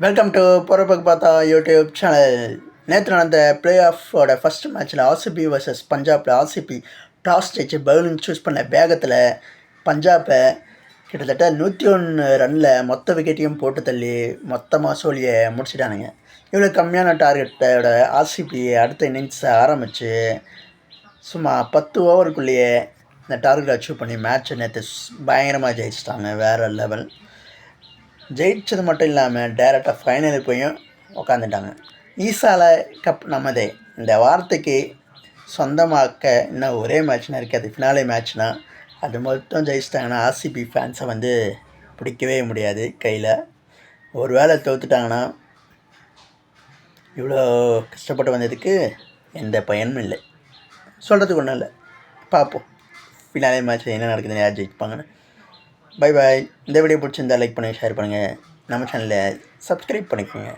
Welcome to பொறுப்புக்கு பார்த்தா YouTube channel. நேற்று நடந்த பிளே ஆஃபோட ஃபஸ்ட் மேட்ச்சில் ஆர்சிபி வர்சஸ் பஞ்சாபில் ஆர்சிபி டாஸ் ஜெயிச்சு பவுலிங் சூஸ் பண்ண வேகத்தில் பஞ்சாபை கிட்டத்தட்ட 101 ரனில் மொத்த விக்கெட்டையும் போட்டு தள்ளி மொத்தமாக சோழியை முடிச்சிட்டானுங்க. இவ்வளோ கம்மியான டார்கெட்டோட ஆர்சிபி அடுத்த இன்னிங்ஸை ஆரம்பித்து சும்மா 10 ஓவருக்குள்ளேயே இந்த டார்கெட்டை அச்சீவ் பண்ணி மேட்ச்சை நேற்று பயங்கரமாக ஜெயிச்சிட்டாங்க. வேறு லெவல். ஜெயிச்சது மட்டும் இல்லாமல் டைரெக்டாக ஃபைனலுக்கு போயும் உக்காந்துட்டாங்க. ஈசால கப் நமதே இந்த வார்த்தைக்கு சொந்தமாக்க இன்னும் ஒரே மேட்ச்னா இருக்காது. ஃபினாலே மேட்ச்னால் அது மொத்தம் ஜெயிச்சிட்டாங்கன்னா ஆர்சிபி ஃபேன்ஸை பிடிக்கவே முடியாது கையில். ஒரு வேளை தோற்றுட்டாங்கன்னா இவ்வளோ கஷ்டப்பட்டு வந்ததுக்கு எந்த பயனும் இல்லை. சொல்கிறதுக்கு ஒன்றும் இல்லை. பார்ப்போம் ஃபினாலே மேட்ச்சில் என்ன நடக்குதுன்னு, யார் ஜெயிப்பாங்கன்னு. Bye bye. இந்த வீடியோ பிடிச்சிருந்தால் லைக் பண்ணுங்கள், ஷேர் பண்ணுங்கள், நம்ம சேனலை சப்ஸ்கிரைப் பண்ணிக்கோங்க.